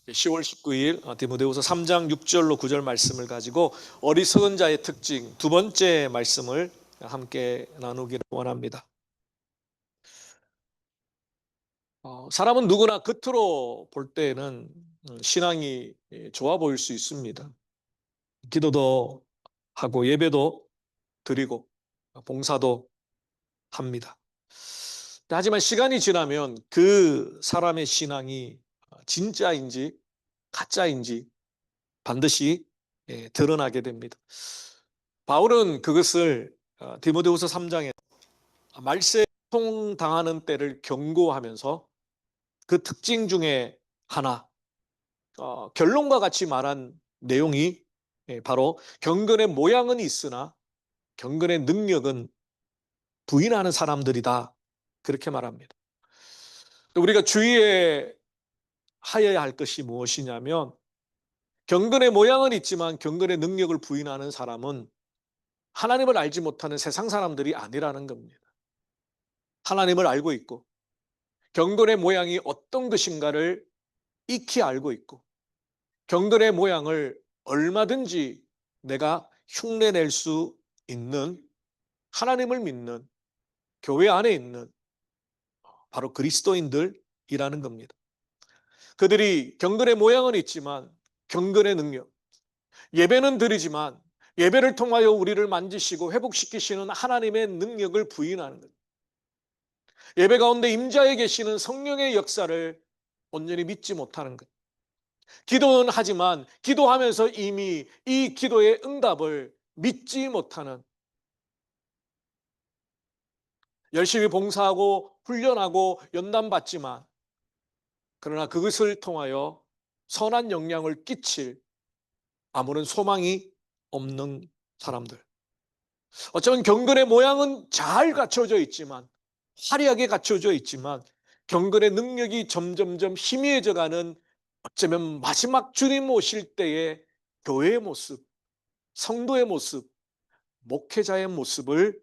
10월 19일 디모데후서 3장 6절로 9절 말씀을 가지고 어리석은 자의 특징 두 번째 말씀을 함께 나누기를 원합니다. 사람은 누구나 겉으로 볼 때에는 신앙이 좋아 보일 수 있습니다. 기도도 하고 예배도 드리고 봉사도 합니다. 하지만 시간이 지나면 그 사람의 신앙이 진짜인지 가짜인지 반드시 드러나게 됩니다. 바울은 그것을 디모데후서 3장에 말세에 고통당하는 때를 경고하면서 그 특징 중에 하나, 결론과 같이 말한 내용이 바로 경건의 모양은 있으나 경건의 능력은 부인하는 사람들이다, 그렇게 말합니다. 우리가 주의해 하여야 할 것이 무엇이냐면, 경건의 모양은 있지만 경건의 능력을 부인하는 사람은 하나님을 알지 못하는 세상 사람들이 아니라는 겁니다. 하나님을 알고 있고 경건의 모양이 어떤 것인가를 익히 알고 있고 경건의 모양을 얼마든지 내가 흉내낼 수 있는, 하나님을 믿는 교회 안에 있는 바로 그리스도인들이라는 겁니다. 그들이 경건의 모양은 있지만 경건의 능력, 예배는 드리지만 예배를 통하여 우리를 만지시고 회복시키시는 하나님의 능력을 부인하는 것, 예배 가운데 임자에 계시는 성령의 역사를 온전히 믿지 못하는 것, 기도는 하지만 기도하면서 이미 이 기도의 응답을 믿지 못하는, 열심히 봉사하고 훈련하고 연단받지만 그러나 그것을 통하여 선한 영향을 끼칠 아무런 소망이 없는 사람들. 어쩌면 경건의 모양은 잘 갖춰져 있지만, 화려하게 갖춰져 있지만 경건의 능력이 점점점 희미해져가는, 어쩌면 마지막 주님 오실 때의 교회의 모습, 성도의 모습, 목회자의 모습을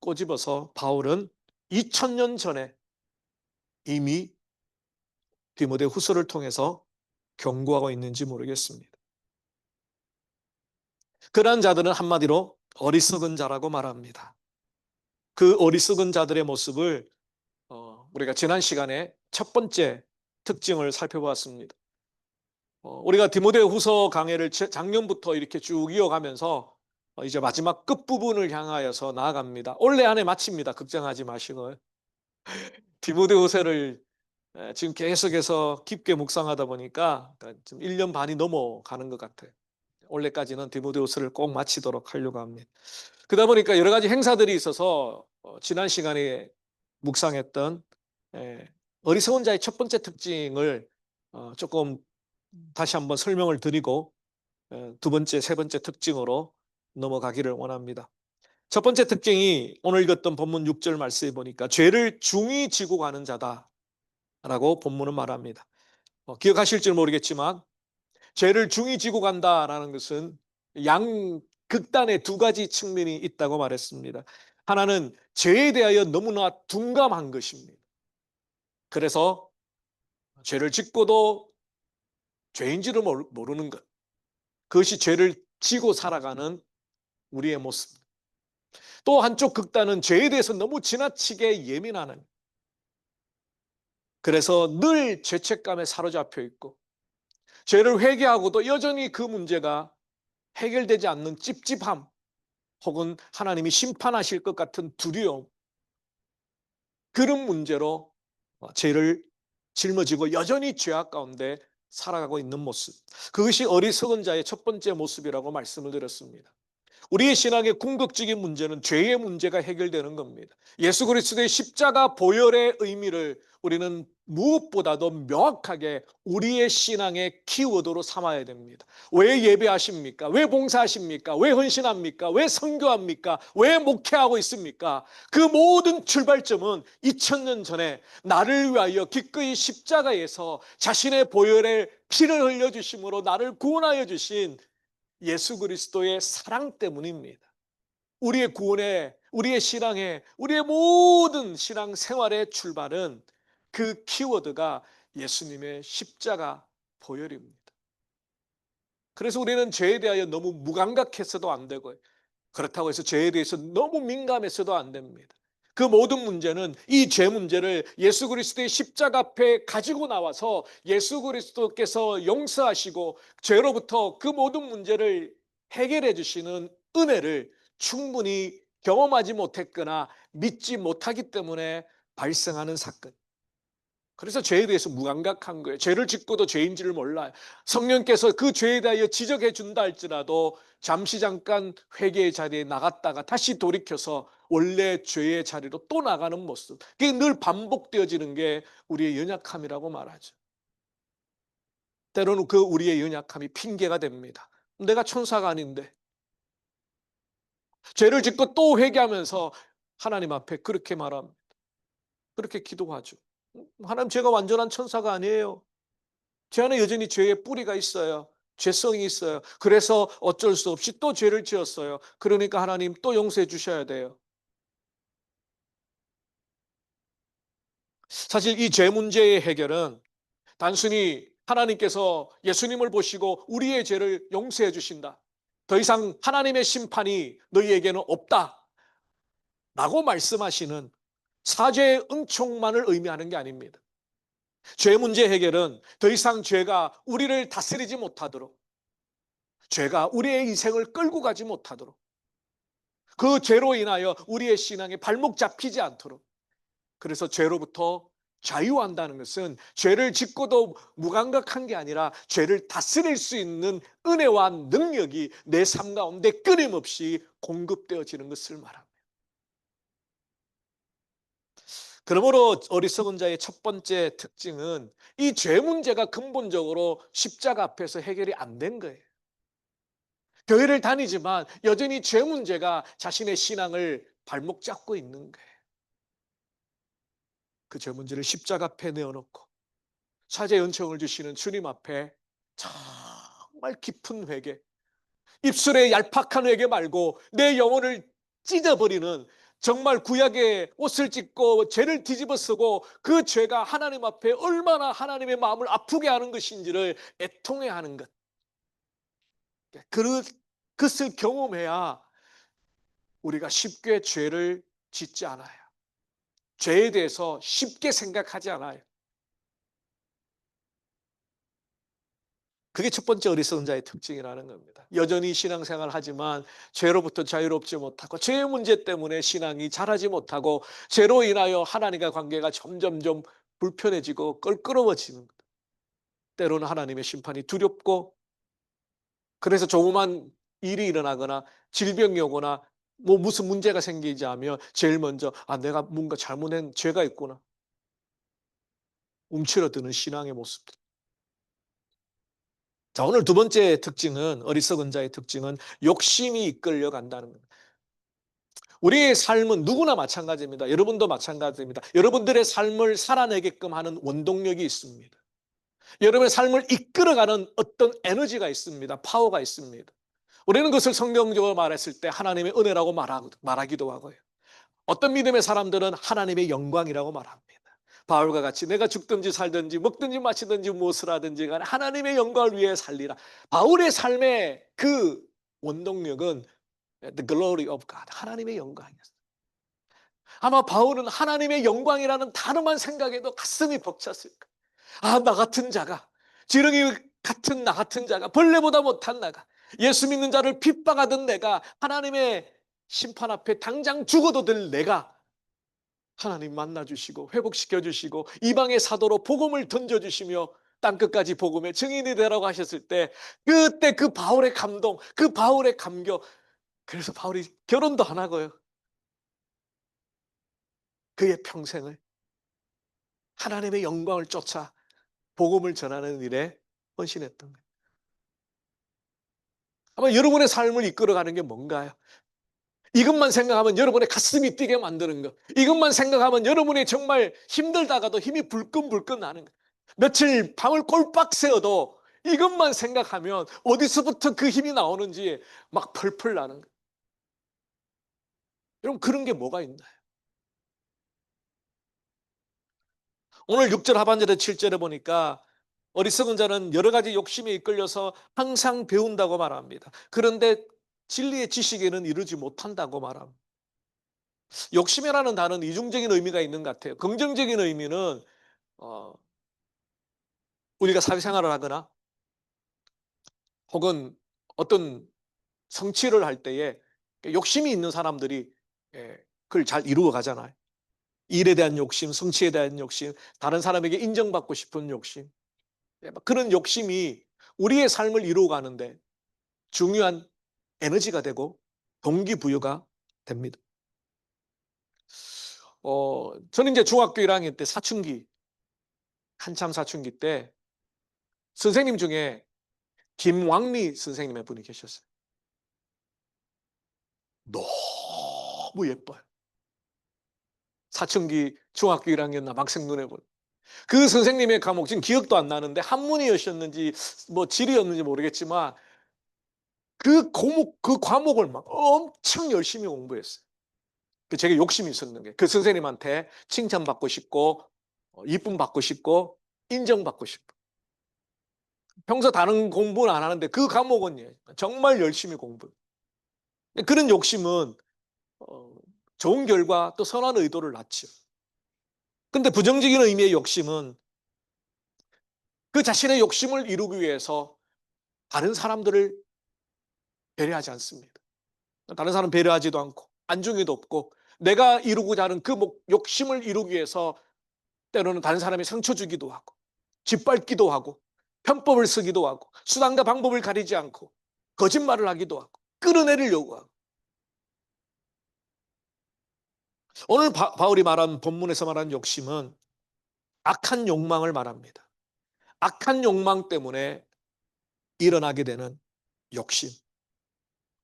꼬집어서 바울은 2000년 전에 이미 디모데 후서를 통해서 경고하고 있는지 모르겠습니다. 그러한 자들은 한마디로 어리석은 자라고 말합니다. 그 어리석은 자들의 모습을 우리가 지난 시간에 첫 번째 특징을 살펴보았습니다. 우리가 디모데 후서 강해를 작년부터 이렇게 쭉 이어가면서 이제 마지막 끝부분을 향하여서 나아갑니다. 올해 안에 마칩니다. 걱정하지 마시고. 디모데 후서를 지금 계속해서 깊게 묵상하다 보니까 지금 1년 반이 넘어가는 것 같아요. 올해까지는 디모데 후서를 꼭 마치도록 하려고 합니다. 그러다 보니까 여러 가지 행사들이 있어서 지난 시간에 묵상했던 어리석은 자의 첫 번째 특징을 조금 다시 한번 설명을 드리고 두 번째, 세 번째 특징으로 넘어가기를 원합니다. 첫 번째 특징이 오늘 읽었던 본문 6절 말씀에 보니까 죄를 중히 지고 가는 자다라고 본문은 말합니다. 기억하실지 모르겠지만 죄를 중히 지고 간다라는 것은 극단의 두 가지 측면이 있다고 말했습니다. 하나는 죄에 대하여 너무나 둔감한 것입니다. 그래서 죄를 짓고도 죄인지를 모르는 것, 그것이 죄를 지고 살아가는 우리의 모습. 또 한쪽 극단은 죄에 대해서 너무 지나치게 예민하는, 그래서 늘 죄책감에 사로잡혀 있고 죄를 회개하고도 여전히 그 문제가 해결되지 않는 찝찝함, 혹은 하나님이 심판하실 것 같은 두려움, 그런 문제로 죄를 짊어지고 여전히 죄악 가운데 살아가고 있는 모습, 그것이 어리석은 자의 첫 번째 모습이라고 말씀을 드렸습니다. 우리의 신앙의 궁극적인 문제는 죄의 문제가 해결되는 겁니다. 예수 그리스도의 십자가 보혈의 의미를 우리는 무엇보다도 명확하게 우리의 신앙의 키워드로 삼아야 됩니다. 왜 예배하십니까? 왜 봉사하십니까? 왜 헌신합니까? 왜 선교합니까? 왜 목회하고 있습니까? 그 모든 출발점은 2000년 전에 나를 위하여 기꺼이 십자가에서 자신의 보혈의 피를 흘려주심으로 나를 구원하여 주신 예수 그리스도의 사랑 때문입니다. 우리의 구원에, 우리의 신앙에, 우리의 모든 신앙 생활의 출발은 그 키워드가 예수님의 십자가, 보혈입니다. 그래서 우리는 죄에 대하여 너무 무감각해서도 안 되고요. 그렇다고 해서 죄에 대해서 너무 민감해서도 안 됩니다. 그 모든 문제는 이 죄 문제를 예수 그리스도의 십자가 앞에 가지고 나와서 예수 그리스도께서 용서하시고 죄로부터 그 모든 문제를 해결해 주시는 은혜를 충분히 경험하지 못했거나 믿지 못하기 때문에 발생하는 사건. 그래서 죄에 대해서 무감각한 거예요. 죄를 짓고도 죄인지를 몰라요. 성령께서 그 죄에 대하여 지적해 준다 할지라도 잠시 잠깐 회개의 자리에 나갔다가 다시 돌이켜서 원래 죄의 자리로 또 나가는 모습. 그게 늘 반복되어지는 게 우리의 연약함이라고 말하죠. 때로는 그 우리의 연약함이 핑계가 됩니다. 내가 천사가 아닌데 죄를 짓고 또 회개하면서 하나님 앞에 그렇게 말합니다. 그렇게 기도하죠. 하나님, 제가 완전한 천사가 아니에요. 제 안에 여전히 죄의 뿌리가 있어요. 죄성이 있어요. 그래서 어쩔 수 없이 또 죄를 지었어요. 그러니까 하나님 또 용서해 주셔야 돼요. 사실 이 죄 문제의 해결은 단순히 하나님께서 예수님을 보시고 우리의 죄를 용서해 주신다, 더 이상 하나님의 심판이 너희에게는 없다 라고 말씀하시는 사죄의 은총만을 의미하는 게 아닙니다. 죄 문제 해결은 더 이상 죄가 우리를 다스리지 못하도록, 죄가 우리의 인생을 끌고 가지 못하도록, 그 죄로 인하여 우리의 신앙에 발목 잡히지 않도록, 그래서 죄로부터 자유한다는 것은 죄를 짓고도 무감각한 게 아니라 죄를 다스릴 수 있는 은혜와 능력이 내 삶 가운데 끊임없이 공급되어지는 것을 말합니다. 그러므로 어리석은 자의 첫 번째 특징은 이 죄 문제가 근본적으로 십자가 앞에서 해결이 안 된 거예요. 교회를 다니지만 여전히 죄 문제가 자신의 신앙을 발목 잡고 있는 거예요. 그 죄 문제를 십자가 앞에 내어놓고 사죄 은총을 주시는 주님 앞에 정말 깊은 회개, 입술에 얄팍한 회개 말고 내 영혼을 찢어버리는, 정말 구약의 옷을 찢고 죄를 뒤집어 쓰고 그 죄가 하나님 앞에 얼마나 하나님의 마음을 아프게 하는 것인지를 애통해 하는 것. 그것을 경험해야 우리가 쉽게 죄를 짓지 않아요. 죄에 대해서 쉽게 생각하지 않아요. 그게 첫 번째 어리석은 자의 특징이라는 겁니다. 여전히 신앙생활을 하지만 죄로부터 자유롭지 못하고 죄의 문제 때문에 신앙이 자라지 못하고 죄로 인하여 하나님과 관계가 점점점 불편해지고 껄끄러워지는 것. 때로는 하나님의 심판이 두렵고, 그래서 조그만 일이 일어나거나 질병이 오거나 뭐 무슨 문제가 생기지 하면 제일 먼저 내가 뭔가 잘못한 죄가 있구나, 움츠러드는 신앙의 모습. 자, 오늘 두 번째 특징은, 어리석은 자의 특징은 욕심이 이끌려 간다는 겁니다. 우리의 삶은 누구나 마찬가지입니다. 여러분도 마찬가지입니다. 여러분들의 삶을 살아내게끔 하는 원동력이 있습니다. 여러분의 삶을 이끌어가는 어떤 에너지가 있습니다. 파워가 있습니다. 우리는 그것을 성경적으로 말했을 때 하나님의 은혜라고 말하기도 하고요. 어떤 믿음의 사람들은 하나님의 영광이라고 말합니다. 바울과 같이 내가 죽든지 살든지 먹든지 마시든지 무엇을 하든지 간에 하나님의 영광을 위해 살리라. 바울의 삶의 그 원동력은 the glory of God, 하나님의 영광이었어요. 아마 바울은 하나님의 영광이라는 단어만 생각해도 가슴이 벅찼을 거예요. 나 같은 자가, 지렁이 같은 나 같은 자가, 벌레보다 못한 나가, 예수 믿는 자를 핍박하던 내가, 하나님의 심판 앞에 당장 죽어도 될 내가 하나님 만나주시고 회복시켜주시고 이방의 사도로 복음을 던져주시며 땅끝까지 복음의 증인이 되라고 하셨을 때, 그때 그 바울의 감동, 그 바울의 감격, 그래서 바울이 결혼도 안 하고요, 그의 평생을 하나님의 영광을 쫓아 복음을 전하는 일에 헌신했던 거예요. 아마 여러분의 삶을 이끌어가는 게 뭔가요? 이것만 생각하면 여러분의 가슴이 뛰게 만드는 것, 이것만 생각하면 여러분이 정말 힘들다가도 힘이 불끈불끈 나는 것, 며칠 밤을 꼴박 새어도 이것만 생각하면 어디서부터 그 힘이 나오는지 막 펄펄 나는 것. 여러분, 그런 게 뭐가 있나요? 오늘 6절 하반절에 7절에 보니까 어리석은 자는 여러 가지 욕심에 이끌려서 항상 배운다고 말합니다. 그런데 진리의 지식에는 이르지 못한다고 말합니다. 욕심이라는 단어는 이중적인 의미가 있는 것 같아요. 긍정적인 의미는 어, 우리가 사회생활을 하거나 혹은 어떤 성취를 할 때에 욕심이 있는 사람들이 그걸 잘 이루어 가잖아요. 일에 대한 욕심, 성취에 대한 욕심, 다른 사람에게 인정받고 싶은 욕심. 그런 욕심이 우리의 삶을 이루어가는데 중요한 에너지가 되고 동기부여가 됩니다. 저는 이제 중학교 1학년 때 사춘기, 한참 사춘기 때 선생님 중에 김왕리 선생님의 분이 계셨어요. 너무 예뻐요. 사춘기 중학교 1학년 남학생 눈에 보는. 그 선생님의 과목 지금 기억도 안 나는데 한문이었는지 뭐 지리였는지 모르겠지만 그 과목을 막 엄청 열심히 공부했어요. 제가 욕심이 있었는 게 그 선생님한테 칭찬받고 싶고 이쁨 받고 싶고 인정받고 싶고 평소 다른 공부는 안 하는데 그 과목은 정말 열심히 공부. 그런 욕심은 어, 좋은 결과 또 선한 의도를 낳죠. 근데 부정적인 의미의 욕심은 그 자신의 욕심을 이루기 위해서 다른 사람들을 배려하지 않습니다. 다른 사람 배려하지도 않고 안중에도 없고 내가 이루고자 하는 그 욕심을 이루기 위해서 때로는 다른 사람이 상처 주기도 하고 짓밟기도 하고 편법을 쓰기도 하고 수단과 방법을 가리지 않고 거짓말을 하기도 하고 끌어내리려고 하고 오늘 바울이 말한 본문에서 말한 욕심은 악한 욕망을 말합니다. 악한 욕망 때문에 일어나게 되는 욕심.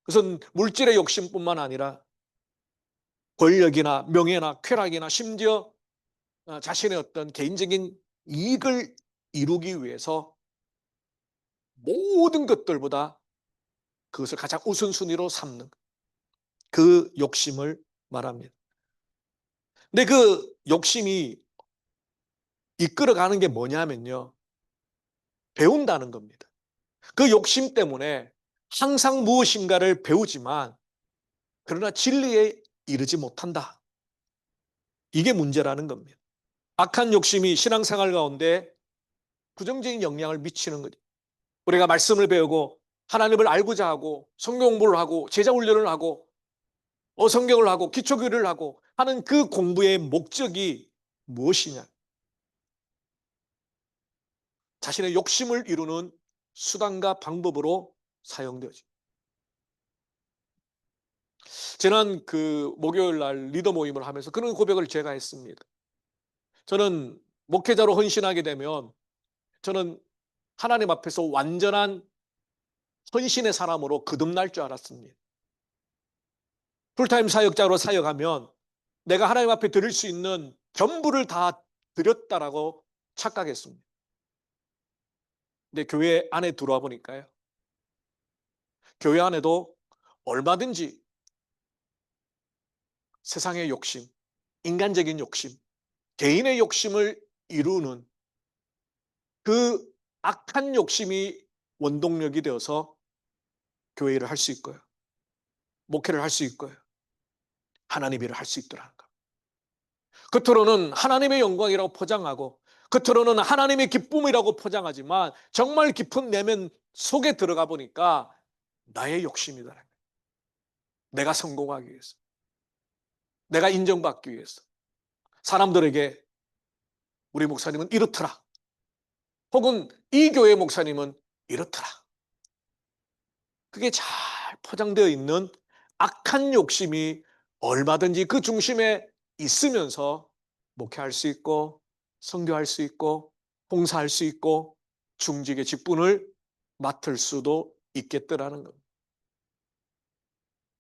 그것은 물질의 욕심뿐만 아니라 권력이나 명예나 쾌락이나 심지어 자신의 어떤 개인적인 이익을 이루기 위해서 모든 것들보다 그것을 가장 우선순위로 삼는 그 욕심을 말합니다. 근데 그 욕심이 이끌어가는 게 뭐냐면요. 배운다는 겁니다. 그 욕심 때문에 항상 무엇인가를 배우지만 그러나 진리에 이르지 못한다. 이게 문제라는 겁니다. 악한 욕심이 신앙생활 가운데 부정적인 영향을 미치는 거죠. 우리가 말씀을 배우고 하나님을 알고자 하고 성경 공부를 하고 제자 훈련을 하고 성경을 하고 기초교리를 하고 하는 그 공부의 목적이 무엇이냐? 자신의 욕심을 이루는 수단과 방법으로 사용되죠. 지난 그 목요일 날 리더 모임을 하면서 그런 고백을 제가 했습니다. 저는 목회자로 헌신하게 되면 저는 하나님 앞에서 완전한 헌신의 사람으로 거듭날 줄 알았습니다. 풀타임 사역자로 사역하면 내가 하나님 앞에 드릴 수 있는 전부를 다 드렸다라고 착각했습니다. 근데 교회 안에 들어와 보니까요. 교회 안에도 얼마든지 세상의 욕심, 인간적인 욕심, 개인의 욕심을 이루는 그 악한 욕심이 원동력이 되어서 교회 일을 할 수 있고요. 목회를 할 수 있고요. 하나님 일을 할 수 있더라는 것. 겉으로는 하나님의 영광이라고 포장하고 겉으로는 하나님의 기쁨이라고 포장하지만 정말 깊은 내면 속에 들어가 보니까 나의 욕심이다. 내가 성공하기 위해서. 내가 인정받기 위해서. 사람들에게 우리 목사님은 이렇더라. 혹은 이 교회 목사님은 이렇더라. 그게 잘 포장되어 있는 악한 욕심이 얼마든지 그 중심에 있으면서 목회할 수 있고 선교할 수 있고 봉사할 수 있고 중직의 직분을 맡을 수도 있겠더라는 겁니다.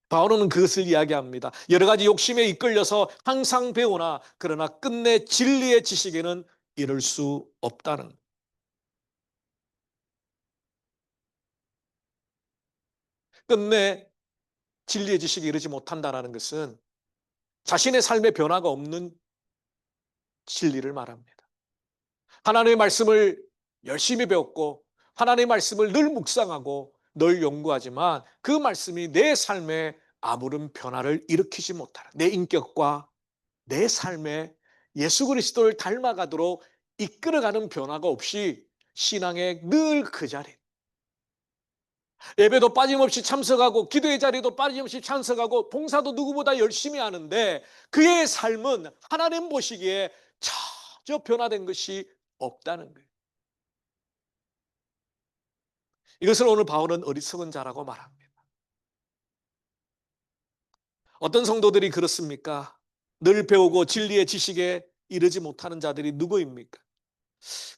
바울은 그것을 이야기합니다. 여러 가지 욕심에 이끌려서 항상 배우나 그러나 끝내 진리의 지식에는 이를 수 없다는 겁니다. 끝내 진리의 지식에 이르지 못한다는 것은 자신의 삶의 변화가 없는 진리를 말합니다. 하나님의 말씀을 열심히 배웠고 하나님의 말씀을 늘 묵상하고 늘 연구하지만 그 말씀이 내 삶에 아무런 변화를 일으키지 못하는 내 인격과 내 삶에 예수 그리스도를 닮아가도록 이끌어가는 변화가 없이 신앙의 늘 그 자리, 예배도 빠짐없이 참석하고 기도의 자리도 빠짐없이 참석하고 봉사도 누구보다 열심히 하는데 그의 삶은 하나님 보시기에 전혀 변화된 것이 없다는 거예요. 이것을 오늘 바울은 어리석은 자라고 말합니다. 어떤 성도들이 그렇습니까? 늘 배우고 진리의 지식에 이르지 못하는 자들이 누구입니까?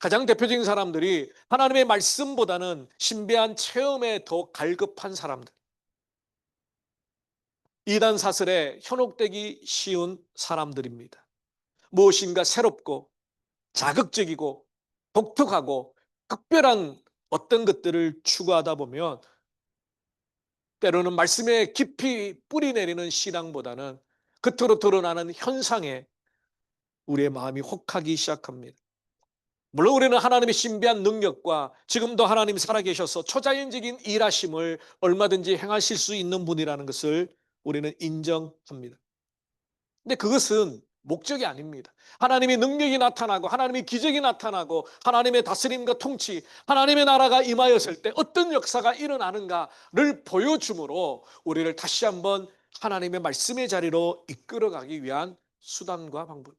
가장 대표적인 사람들이 하나님의 말씀보다는 신비한 체험에 더 갈급한 사람들. 이단 사슬에 현혹되기 쉬운 사람들입니다. 무엇인가 새롭고 자극적이고 독특하고 특별한 어떤 것들을 추구하다 보면 때로는 말씀에 깊이 뿌리 내리는 신앙보다는 겉으로 드러나는 현상에 우리의 마음이 혹하기 시작합니다. 물론 우리는 하나님의 신비한 능력과 지금도 하나님이 살아계셔서 초자연적인 일하심을 얼마든지 행하실 수 있는 분이라는 것을 우리는 인정합니다. 근데 그것은 목적이 아닙니다. 하나님의 능력이 나타나고 하나님의 기적이 나타나고 하나님의 다스림과 통치, 하나님의 나라가 임하였을 때 어떤 역사가 일어나는가를 보여줌으로 우리를 다시 한번 하나님의 말씀의 자리로 이끌어가기 위한 수단과 방법.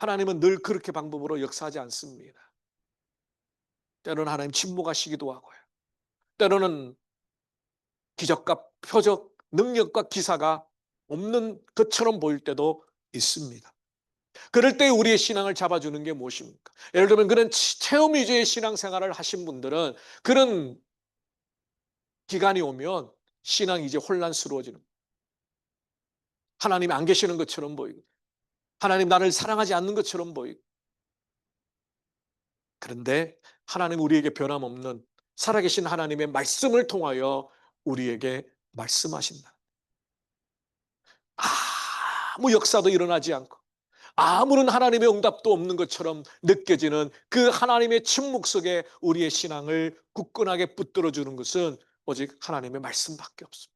하나님은 늘 그렇게 방법으로 역사하지 않습니다. 때로는 하나님 침묵하시기도 하고요. 때로는 기적과 표적, 능력과 기사가 없는 것처럼 보일 때도 있습니다. 그럴 때 우리의 신앙을 잡아주는 게 무엇입니까? 예를 들면 그런 체험 위주의 신앙생활을 하신 분들은 그런 기간이 오면 신앙이 이제 혼란스러워지는 거예요. 하나님이 안 계시는 것처럼 보이고 하나님 나를 사랑하지 않는 것처럼 보이고 그런데 하나님 우리에게 변함없는 살아계신 하나님의 말씀을 통하여 우리에게 말씀하신다. 아무 역사도 일어나지 않고 아무런 하나님의 응답도 없는 것처럼 느껴지는 그 하나님의 침묵 속에 우리의 신앙을 굳건하게 붙들어 주는 것은 오직 하나님의 말씀밖에 없습니다.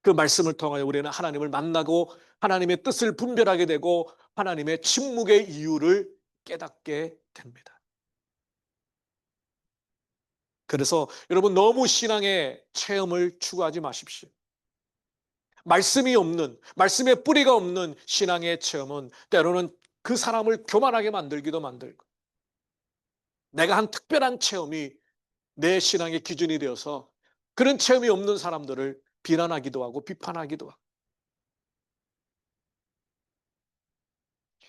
그 말씀을 통하여 우리는 하나님을 만나고 하나님의 뜻을 분별하게 되고 하나님의 침묵의 이유를 깨닫게 됩니다. 그래서 여러분 너무 신앙의 체험을 추구하지 마십시오. 말씀이 없는, 말씀의 뿌리가 없는 신앙의 체험은 때로는 그 사람을 교만하게 만들기도 만들고 내가 한 특별한 체험이 내 신앙의 기준이 되어서 그런 체험이 없는 사람들을 비난하기도 하고 비판하기도 하고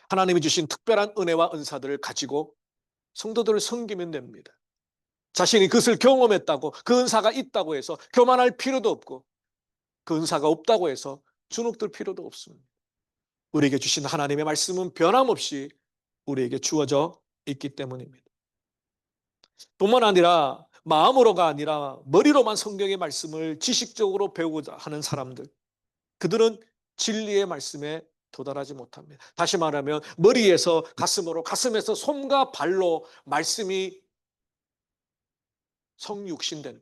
하나님이 주신 특별한 은혜와 은사들을 가지고 성도들을 섬기면 됩니다. 자신이 그것을 경험했다고 그 은사가 있다고 해서 교만할 필요도 없고 그 은사가 없다고 해서 주눅들 필요도 없습니다. 우리에게 주신 하나님의 말씀은 변함없이 우리에게 주어져 있기 때문입니다. 뿐만 아니라 마음으로가 아니라 머리로만 성경의 말씀을 지식적으로 배우고자 하는 사람들, 그들은 진리의 말씀에 도달하지 못합니다. 다시 말하면 머리에서 가슴으로, 가슴에서 손과 발로 말씀이 성육신된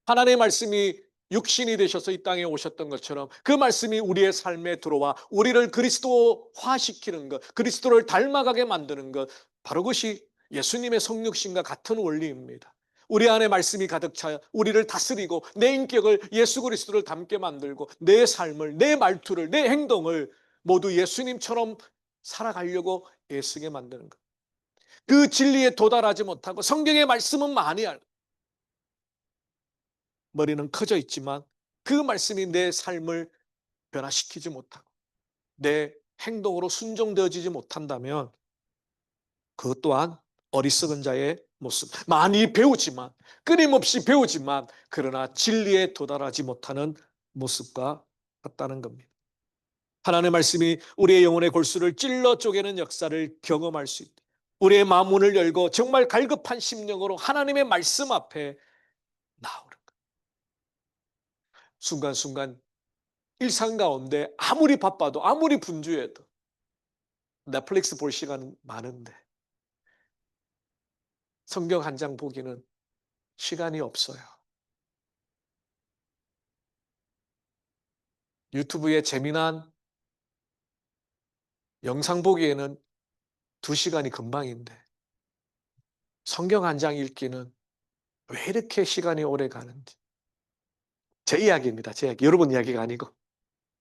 하나님의 말씀이 육신이 되셔서 이 땅에 오셨던 것처럼 그 말씀이 우리의 삶에 들어와 우리를 그리스도화시키는 것, 그리스도를 닮아가게 만드는 것, 바로 그것이 예수님의 성육신과 같은 원리입니다. 우리 안에 말씀이 가득 차 우리를 다스리고 내 인격을 예수 그리스도를 닮게 만들고 내 삶을, 내 말투를, 내 행동을 모두 예수님처럼 살아가려고 애쓰게 만드는 것. 그 진리에 도달하지 못하고 성경의 말씀은 많이 알고 머리는 커져 있지만 그 말씀이 내 삶을 변화시키지 못하고 내 행동으로 순종되어지지 못한다면 그것 또한 어리석은 자의 모습. 많이 배우지만 끊임없이 배우지만 그러나 진리에 도달하지 못하는 모습과 같다는 겁니다. 하나님의 말씀이 우리의 영혼의 골수를 찔러 쪼개는 역사를 경험할 수 있다. 우리의 마음 문을 열고 정말 갈급한 심령으로 하나님의 말씀 앞에 나오는 것. 순간순간 일상 가운데 아무리 바빠도 아무리 분주해도 넷플릭스 볼 시간은 많은데 성경 한 장 보기는 시간이 없어요. 유튜브에 재미난 영상 보기에는 2시간이 금방인데 성경 한 장 읽기는 왜 이렇게 시간이 오래 가는지. 제 이야기입니다. 제 이야기. 여러분 이야기가 아니고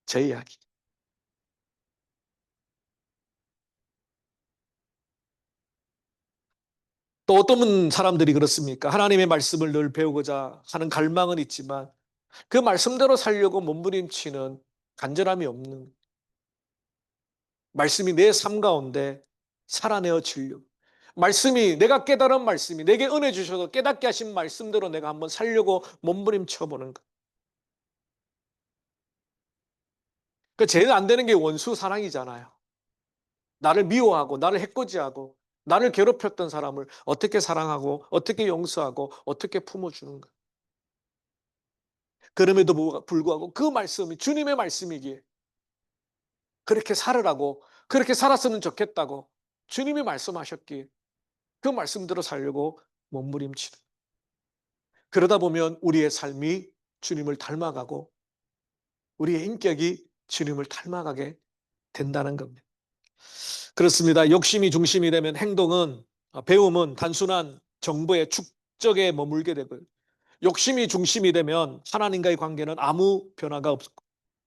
제 이야기. 또 어떤 사람들이 그렇습니까? 하나님의 말씀을 늘 배우고자 하는 갈망은 있지만 그 말씀대로 살려고 몸부림치는 간절함이 없는, 말씀이 내 삶 가운데 살아내어지려고, 말씀이, 내가 깨달은 말씀이 내게 은혜 주셔서 깨닫게 하신 말씀대로 내가 한번 살려고 몸부림쳐 보는 것. 그 제일 안 되는 게 원수 사랑이잖아요. 나를 미워하고 나를 해코지하고 나를 괴롭혔던 사람을 어떻게 사랑하고 어떻게 용서하고 어떻게 품어주는가. 그럼에도 불구하고 그 말씀이 주님의 말씀이기에 그렇게 살으라고, 그렇게 살았으면 좋겠다고 주님이 말씀하셨기에 그 말씀대로 살려고 몸부림치는, 그러다 보면 우리의 삶이 주님을 닮아가고 우리의 인격이 주님을 닮아가게 된다는 겁니다. 그렇습니다. 욕심이 중심이 되면 행동은, 배움은 단순한 정보의 축적에 머물게 되고요. 욕심이 중심이 되면 하나님과의 관계는 아무 변화가 없고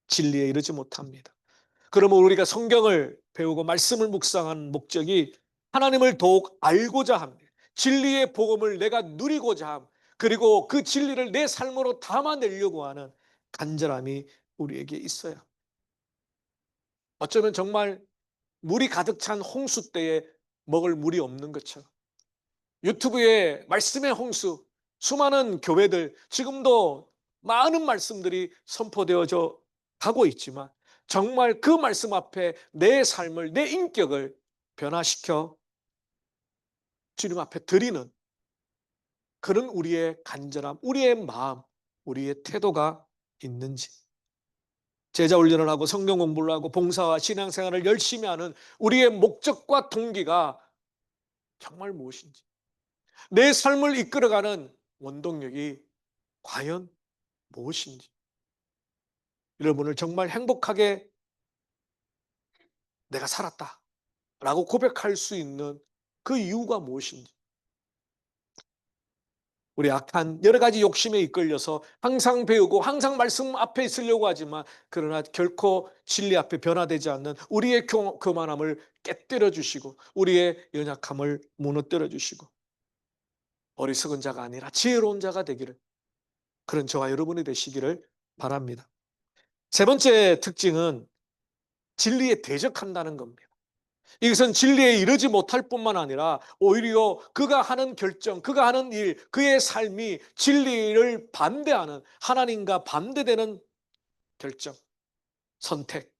진리에 이르지 못합니다. 그러면 우리가 성경을 배우고 말씀을 묵상하는 목적이 하나님을 더욱 알고자 합니다. 진리의 복음을 내가 누리고자 함, 그리고 그 진리를 내 삶으로 담아내려고 하는 간절함이 우리에게 있어요. 어쩌면 정말 물이 가득 찬 홍수 때에 먹을 물이 없는 것처럼 유튜브에 말씀의 홍수, 수많은 교회들 지금도 많은 말씀들이 선포되어져 가고 있지만 정말 그 말씀 앞에 내 삶을, 내 인격을 변화시켜 주님 앞에 드리는 그런 우리의 간절함, 우리의 마음, 우리의 태도가 있는지, 제자 훈련을 하고 성경 공부를 하고 봉사와 신앙생활을 열심히 하는 우리의 목적과 동기가 정말 무엇인지, 내 삶을 이끌어가는 원동력이 과연 무엇인지, 여러분을 정말 행복하게 내가 살았다 라고 고백할 수 있는 그 이유가 무엇인지, 우리 악한 여러 가지 욕심에 이끌려서 항상 배우고 항상 말씀 앞에 있으려고 하지만 그러나 결코 진리 앞에 변화되지 않는 우리의 교만함을 깨뜨려 주시고 우리의 연약함을 무너뜨려 주시고 어리석은 자가 아니라 지혜로운 자가 되기를, 그런 저와 여러분이 되시기를 바랍니다. 세 번째 특징은 진리에 대적한다는 겁니다. 이것은 진리에 이르지 못할 뿐만 아니라 오히려 그가 하는 결정, 그가 하는 일, 그의 삶이 진리를 반대하는, 하나님과 반대되는 결정, 선택.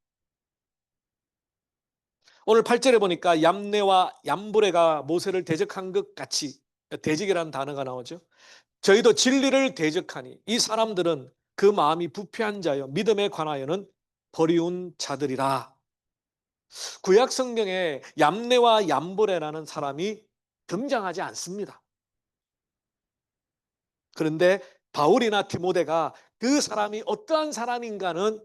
오늘 8절에 보니까 얌네와 얌브레가 모세를 대적한 것 같이, 대적이라는 단어가 나오죠. 저희도 진리를 대적하니 이 사람들은 그 마음이 부패한 자여 믿음에 관하여는 버리운 자들이라. 구약 성경에 얌네와 얌브레라는 사람이 등장하지 않습니다. 그런데 바울이나 디모데가 그 사람이 어떠한 사람인가는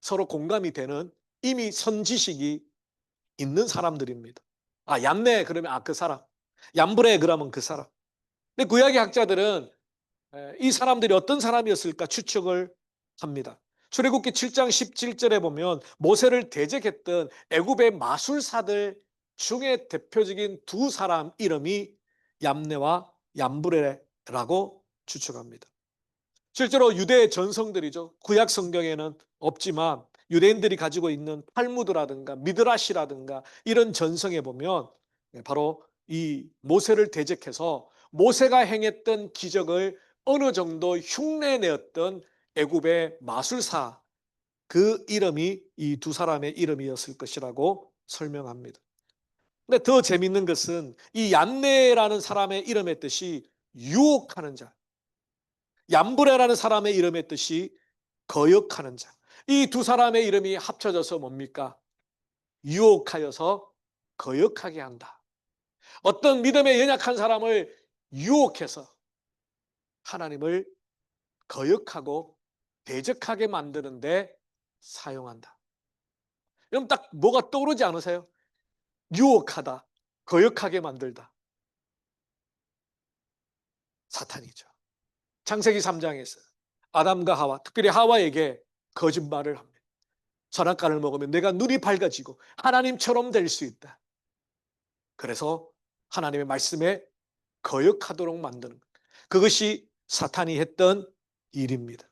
서로 공감이 되는 이미 선지식이 있는 사람들입니다. 아, 얌네 그러면 그 사람, 얌브레 그러면 그 사람. 근데 구약의 학자들은 이 사람들이 어떤 사람이었을까 추측을 합니다. 출애굽기 7장 17절에 보면 모세를 대적했던 애굽의 마술사들 중에 대표적인 두 사람 이름이 얌네와 얌브레라고 추측합니다. 실제로 유대 전성들이죠. 구약 성경에는 없지만 유대인들이 가지고 있는 탈무드라든가 미드라시라든가 이런 전성에 보면 바로 이 모세를 대적해서 모세가 행했던 기적을 어느 정도 흉내내었던 애굽의 마술사, 그 이름이 이 두 사람의 이름이었을 것이라고 설명합니다. 근데 더 재밌는 것은 이 얀네라는 사람의 이름의 뜻이 유혹하는 자, 얌브레라는 사람의 이름의 뜻이 거역하는 자. 이 두 사람의 이름이 합쳐져서 뭡니까? 유혹하여서 거역하게 한다. 어떤 믿음에 연약한 사람을 유혹해서 하나님을 거역하고 대적하게 만드는데 사용한다. 그럼 딱 뭐가 떠오르지 않으세요? 유혹하다, 거역하게 만들다. 사탄이죠. 창세기 3장에서 아담과 하와, 특별히 하와에게 거짓말을 합니다. 선악과를 먹으면 내가 눈이 밝아지고 하나님처럼 될 수 있다. 그래서 하나님의 말씀에 거역하도록 만드는 것. 그것이 사탄이 했던 일입니다.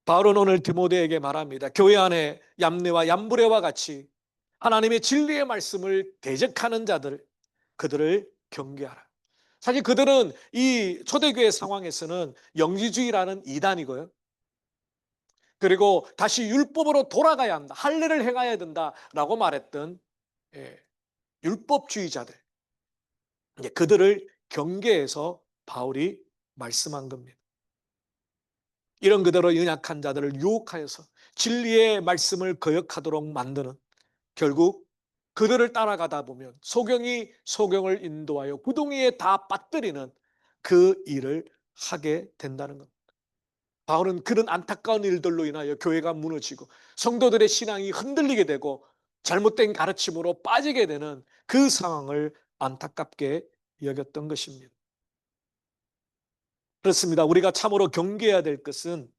바울은 오늘 디모데에게 말합니다. 교회 안에 얌내와 얌브레와 같이 하나님의 진리의 말씀을 대적하는 자들, 그들을 경계하라. 사실 그들은 이 초대교회 상황에서는 영지주의라는 이단이고요. 그리고 다시 율법으로 돌아가야 한다. 할례를 행해야 된다라고 말했던 율법주의자들. 그들을 경계해서 바울이 말씀한 겁니다. 이런 그대로 연약한 자들을 유혹하여서 진리의 말씀을 거역하도록 만드는, 결국 그들을 따라가다 보면 소경이 소경을 인도하여 구덩이에 다 빠뜨리는 그 일을 하게 된다는 것. 바울은 그런 안타까운 일들로 인하여 교회가 무너지고 성도들의 신앙이 흔들리게 되고 잘못된 가르침으로 빠지게 되는 그 상황을 안타깝게 여겼던 것입니다. 그렇습니다. 우리가 참으로 경계해야 될 것은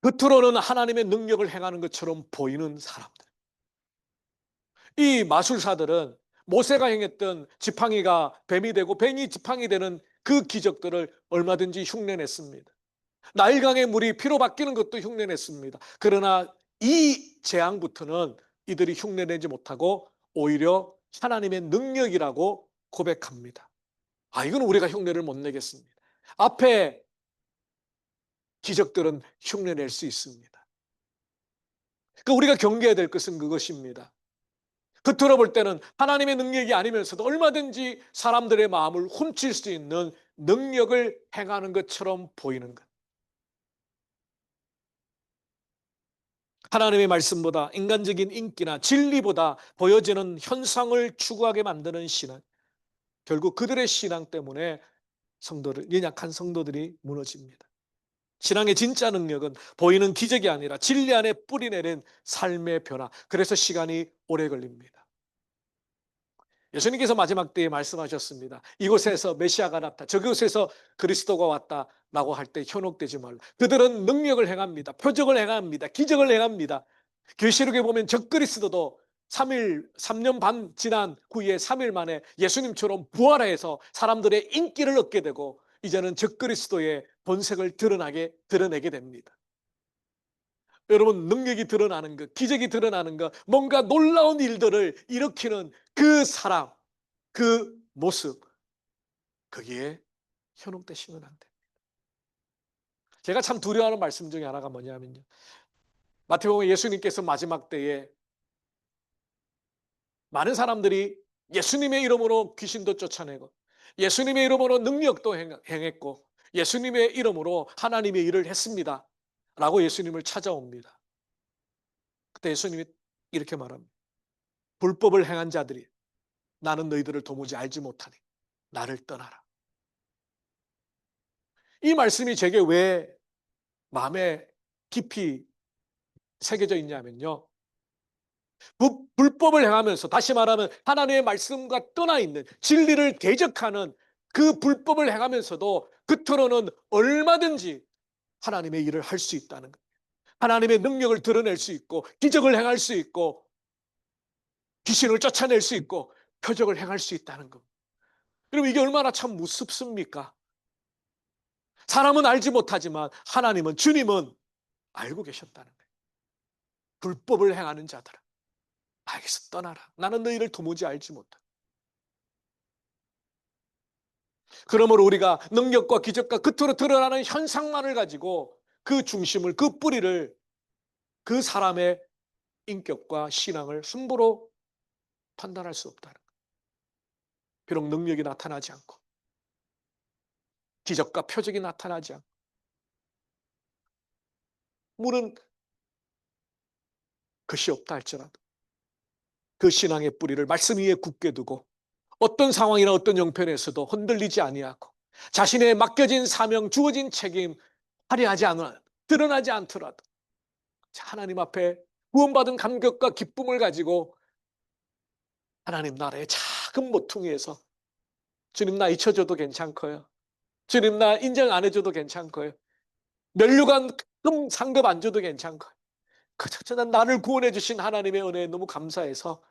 겉으로는 하나님의 능력을 행하는 것처럼 보이는 사람들. 이 마술사들은 모세가 행했던 지팡이가 뱀이 되고 뱀이 지팡이 되는 그 기적들을 얼마든지 흉내냈습니다. 나일강의 물이 피로 바뀌는 것도 흉내냈습니다. 그러나 이 재앙부터는 이들이 흉내내지 못하고 오히려 하나님의 능력이라고 고백합니다. 이건 우리가 흉내를 못 내겠습니다. 앞에 기적들은 흉내낼 수 있습니다. 그러니까 우리가 경계해야 될 것은 그것입니다. 겉으로 볼 때는 하나님의 능력이 아니면서도 얼마든지 사람들의 마음을 훔칠 수 있는 능력을 행하는 것처럼 보이는 것. 하나님의 말씀보다 인간적인 인기나 진리보다 보여지는 현상을 추구하게 만드는 신앙. 결국 그들의 신앙 때문에 연약한 성도들이 무너집니다. 신앙의 진짜 능력은 보이는 기적이 아니라 진리 안에 뿌리내린 삶의 변화. 그래서 시간이 오래 걸립니다. 예수님께서 마지막 때에 말씀하셨습니다. 이곳에서 메시아가 나타, 저곳에서 그리스도가 왔다라고 할 때 현혹되지 말라. 그들은 능력을 행합니다. 표적을 행합니다. 기적을 행합니다. 계시록에 보면 적그리스도도 3년 반 지난 후에 3일 만에 예수님처럼 부활해서 사람들의 인기를 얻게 되고 이제는 적그리스도의 본색을 드러내게 됩니다. 여러분, 능력이 드러나는 것, 기적이 드러나는 것, 뭔가 놀라운 일들을 일으키는 그 사람, 그 모습, 거기에 현혹되시면 안 됩니다. 제가 참 두려워하는 말씀 중에 하나가 뭐냐면요, 마태복음 예수님께서 마지막 때에 많은 사람들이 예수님의 이름으로 귀신도 쫓아내고 예수님의 이름으로 능력도 행했고 예수님의 이름으로 하나님의 일을 했습니다 라고 예수님을 찾아옵니다. 그때 예수님이 이렇게 말합니다. 불법을 행한 자들이 나는 너희들을 도무지 알지 못하니 나를 떠나라. 이 말씀이 제게 왜 마음에 깊이 새겨져 있냐면요, 불법을 행하면서, 다시 말하면 하나님의 말씀과 떠나 있는 진리를 대적하는 그 불법을 행하면서도 겉으로는 얼마든지 하나님의 일을 할 수 있다는 것, 하나님의 능력을 드러낼 수 있고 기적을 행할 수 있고 귀신을 쫓아낼 수 있고 표적을 행할 수 있다는 것. 여러분, 이게 얼마나 참 무섭습니까? 사람은 알지 못하지만 하나님은, 주님은 알고 계셨다는 거예요. 불법을 행하는 자들아, 나에게서 떠나라. 나는 너희를 도무지 알지 못한다. 그러므로 우리가 능력과 기적과 겉으로 드러나는 현상만을 가지고 그 중심을, 그 뿌리를, 그 사람의 인격과 신앙을 함부로 판단할 수 없다는 거예요. 비록 능력이 나타나지 않고 기적과 표적이 나타나지 않고 물은 것이 없다 할지라도 그 신앙의 뿌리를 말씀 위에 굳게 두고 어떤 상황이나 어떤 형편에서도 흔들리지 아니하고 자신의 맡겨진 사명, 주어진 책임 화려하지 않아 드러나지 않더라도 하나님 앞에 구원받은 감격과 기쁨을 가지고 하나님 나라의 작은 모퉁이에서 주님 나 잊혀줘도 괜찮고요. 주님 나 인정 안 해줘도 괜찮고요. 면류관 상급 안 줘도 괜찮고요. 그저 난 나를 구원해 주신 하나님의 은혜에 너무 감사해서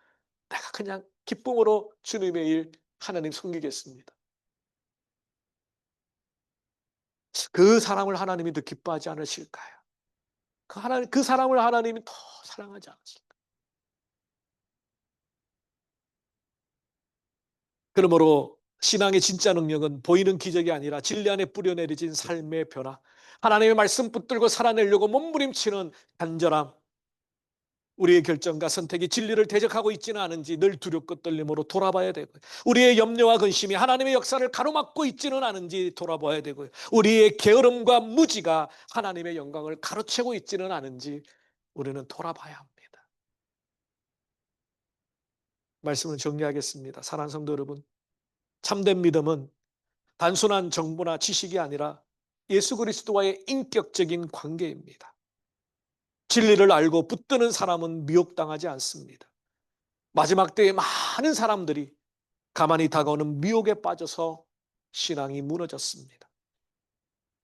내가 그냥 기쁨으로 주님의 일 하나님 섬기겠습니다. 그 사람을 하나님이 더 기뻐하지 않으실까요? 그 사람을 하나님이 더 사랑하지 않으실까요? 그러므로 신앙의 진짜 능력은 보이는 기적이 아니라 진리 안에 뿌려내려진 삶의 변화, 하나님의 말씀 붙들고 살아내려고 몸부림치는 간절함, 우리의 결정과 선택이 진리를 대적하고 있지는 않은지 늘 두렵고 떨림으로 돌아봐야 되고요. 우리의 염려와 근심이 하나님의 역사를 가로막고 있지는 않은지 돌아봐야 되고요. 우리의 게으름과 무지가 하나님의 영광을 가로채고 있지는 않은지 우리는 돌아봐야 합니다. 말씀을 정리하겠습니다. 사랑하는 성도 여러분, 참된 믿음은 단순한 정보나 지식이 아니라 예수 그리스도와의 인격적인 관계입니다. 진리를 알고 붙드는 사람은 미혹당하지 않습니다. 마지막 때에 많은 사람들이 가만히 다가오는 미혹에 빠져서 신앙이 무너졌습니다.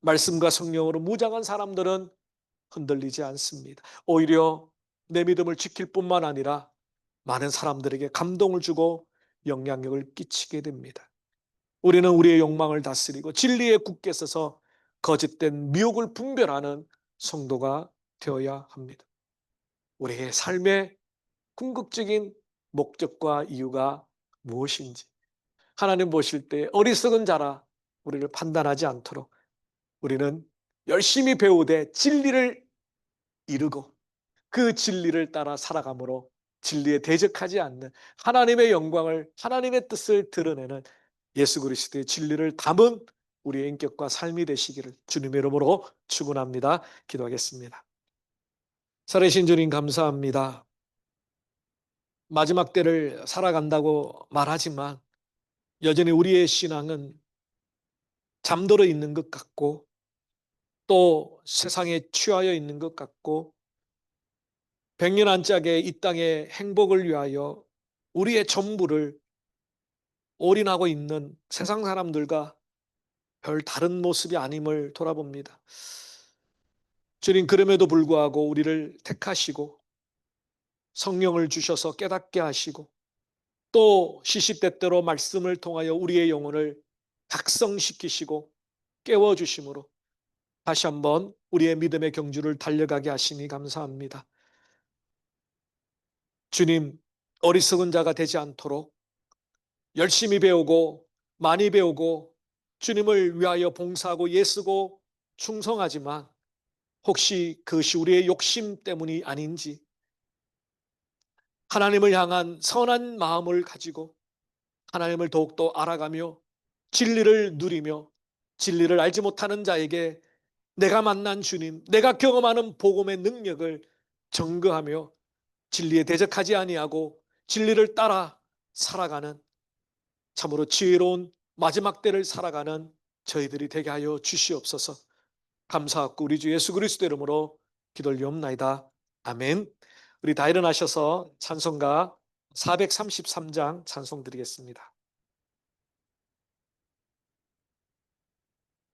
말씀과 성령으로 무장한 사람들은 흔들리지 않습니다. 오히려 내 믿음을 지킬 뿐만 아니라 많은 사람들에게 감동을 주고 영향력을 끼치게 됩니다. 우리는 우리의 욕망을 다스리고 진리에 굳게 서서 거짓된 미혹을 분별하는 성도가 되어야 합니다. 우리의 삶의 궁극적인 목적과 이유가 무엇인지 하나님 보실 때 어리석은 자라 우리를 판단하지 않도록 우리는 열심히 배우되 진리를 이루고 그 진리를 따라 살아감으로 진리에 대적하지 않는 하나님의 영광을 하나님의 뜻을 드러내는 예수 그리스도의 진리를 담은 우리의 인격과 삶이 되시기를 주님의 이름으로 축원합니다. 기도하겠습니다. 살아계신 주님 감사합니다. 마지막 때를 살아간다고 말하지만 여전히 우리의 신앙은 잠들어 있는 것 같고 또 세상에 취하여 있는 것 같고 백년 안짝에 이 땅의 행복을 위하여 우리의 전부를 올인하고 있는 세상 사람들과 별 다른 모습이 아님을 돌아봅니다. 주님 그럼에도 불구하고 우리를 택하시고 성령을 주셔서 깨닫게 하시고 또 시시때때로 말씀을 통하여 우리의 영혼을 각성시키시고 깨워주심으로 다시 한번 우리의 믿음의 경주를 달려가게 하시니 감사합니다. 주님, 어리석은 자가 되지 않도록 열심히 배우고 많이 배우고 주님을 위하여 봉사하고 예쓰고 충성하지만 혹시 그것이 우리의 욕심 때문이 아닌지 하나님을 향한 선한 마음을 가지고 하나님을 더욱더 알아가며 진리를 누리며 진리를 알지 못하는 자에게 내가 만난 주님, 내가 경험하는 복음의 능력을 증거하며 진리에 대적하지 아니하고 진리를 따라 살아가는 참으로 지혜로운 마지막 때를 살아가는 저희들이 되게 하여 주시옵소서. 감사하고 우리 주 예수 그리스도 이름으로 기도올리옵나이다. 아멘. 우리 다 일어나셔서 찬송가 433장 찬송 드리겠습니다.